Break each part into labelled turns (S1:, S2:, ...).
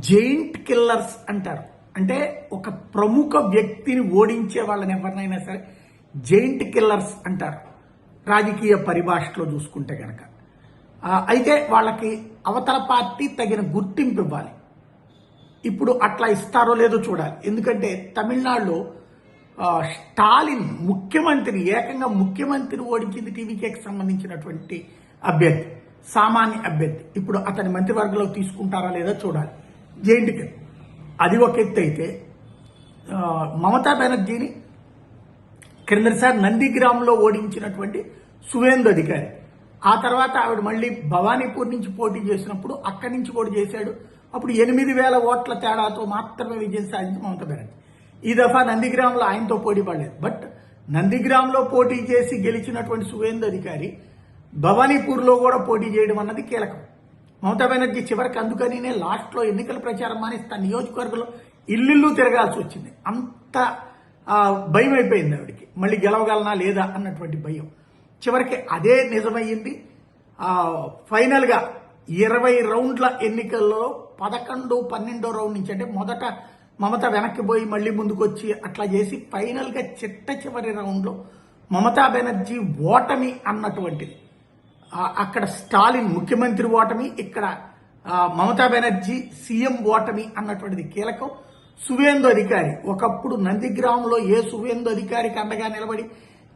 S1: Giant killers అంటారు. అంటే ఒక ప్రముఖ వ్యక్తిని ఓడించే వాళ్ళని ఎవరినైనా సరే జైంట్ కిల్లర్స్ అంటారు రాజకీయ పరిభాషలో చూసుకుంటే కనుక. అయితే వాళ్ళకి అవతల పార్టీ తగిన గుర్తింపు ఇవ్వాలి. ఇప్పుడు అట్లా ఇస్తారో లేదో చూడాలి. ఎందుకంటే తమిళనాడులో స్టాలిన్ ఏకంగా ముఖ్యమంత్రిని ఓడించింది టీవీకేకి సంబంధించినటువంటి అభ్యర్థి, సామాన్య అభ్యర్థి. ఇప్పుడు అతని మంత్రివర్గంలో తీసుకుంటారా లేదా చూడాలి. జైంట్కి అది ఒక ఎత్తు అయితే, మమతా బెనర్జీని క్రిందసారి నందిగ్రామ్లో ఓడించినటువంటి సువేందు అధికారి, ఆ తర్వాత ఆవిడ మళ్ళీ భవానీపూర్ నుంచి పోటీ చేసినప్పుడు అక్కడి నుంచి కూడా చేశాడు. అప్పుడు 8,000 ఓట్ల తేడాతో మాత్రమే విజయం సాధించి మమతా బెనర్జీ. ఈ దఫా నందిగ్రామ్లో ఆయనతో పోటీ పడలేదు. బట్ నందిగ్రామ్లో పోటీ చేసి గెలిచినటువంటి సువేందు అధికారి భవానీపూర్లో కూడా పోటీ చేయడం అన్నది కీలకం. మమతా బెనర్జీ చివరికి అందుకనినే లాస్ట్లో ఎన్నికల ప్రచారం మానేసి తన నియోజకవర్గంలో ఇల్లు తిరగాల్సి వచ్చింది. అంత భయం అయిపోయింది ఆవిడికి, మళ్ళీ గెలవగలనా లేదా అన్నటువంటి భయం. చివరికి అదే నిజమయ్యింది. ఫైనల్గా 20 రౌండ్ల ఎన్నికల్లో 11, 12 రౌండ్ నుంచి, అంటే మొదట మమత వెనక్కి పోయి మళ్ళీ ముందుకొచ్చి అట్లా చేసి ఫైనల్గా చివరి రౌండ్లో మమతా బెనర్జీ ఓటమి అన్నటువంటిది. అక్కడ స్టాలిన్ ముఖ్యమంత్రి ఓటమి, ఇక్కడ మమతా బెనర్జీ సీఎం ఓటమి అన్నటువంటిది కీలకం. సువేందు అధికారి ఒకప్పుడు నందిగ్రామంలో సువేందు అధికారికి అండగా నిలబడి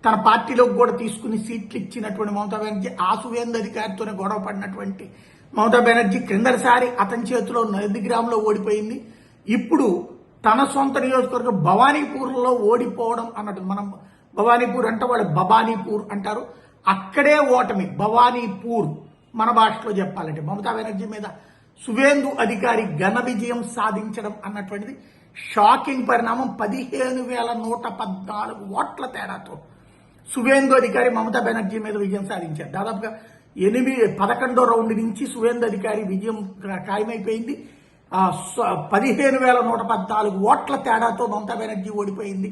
S1: తన పార్టీలోకి కూడా తీసుకుని సీట్లు ఇచ్చినటువంటి మమతా బెనర్జీ, ఆ సువేందు అధికారితోనే గొడవ పడినటువంటి మమతా బెనర్జీ క్రిందసారి అతని చేతిలో నందిగ్రామంలో ఓడిపోయింది. ఇప్పుడు తన సొంత నియోజకవర్గం భవానీపూర్లో ఓడిపోవడం అన్నట్టు. మనం భవానీపూర్ అంటే వాళ్ళు భవానీపూర్ అంటారు, అక్కడే ఓటమి. భవానీపూర్ మన భాషలో చెప్పాలంటే మమతా బెనర్జీ మీద సువేందు అధికారి ఘన విజయం సాధించడం అన్నటువంటిది షాకింగ్ పరిణామం. 15,114 ఓట్ల తేడాతో సువేందు అధికారి మమతా బెనర్జీ మీద విజయం సాధించారు. దాదాపుగా 11వ రౌండ్ నుంచి సువేందు అధికారి విజయం ఖాయమైపోయింది. 15,114 ఓట్ల తేడాతో మమతా బెనర్జీ ఓడిపోయింది.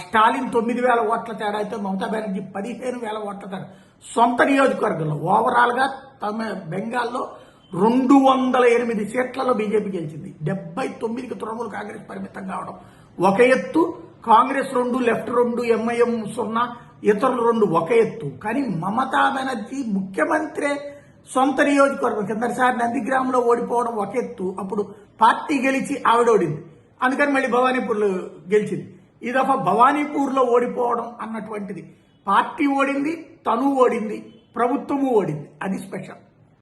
S1: స్టాలిన్ 9,000 ఓట్ల తేడాతో మమతా బెనర్జీ 15,000 ఓట్ల తేడా. సొంత నియోజకవర్గంలో ఓవరాల్గా బెంగాల్లో 208 సీట్లలో బీజేపీ గెలిచింది. 79కి తృణమూల్ కాంగ్రెస్ పరిమితం కావడం ఒక ఎత్తు. కాంగ్రెస్ 2, లెఫ్ట్ 2, ఎంఐఎం 0, ఇతరులు 2 ఒక ఎత్తు. కానీ మమతా బెనర్జీ ముఖ్యమంత్రి సొంత నియోజకవర్గం కిందసారి నందిగ్రామంలో ఓడిపోవడం ఒక ఎత్తు. అప్పుడు పార్టీ గెలిచి ఆవిడ ఓడింది, అందుకని మళ్ళీ భవానీపూర్లో గెలిచింది. ఈ దఫా భవానీపూర్లో ఓడిపోవడం అన్నటువంటిది, పార్టీ ఓడింది, తను ఓడింది, ప్రభుత్వము ఓడింది. అది స్పెషల్.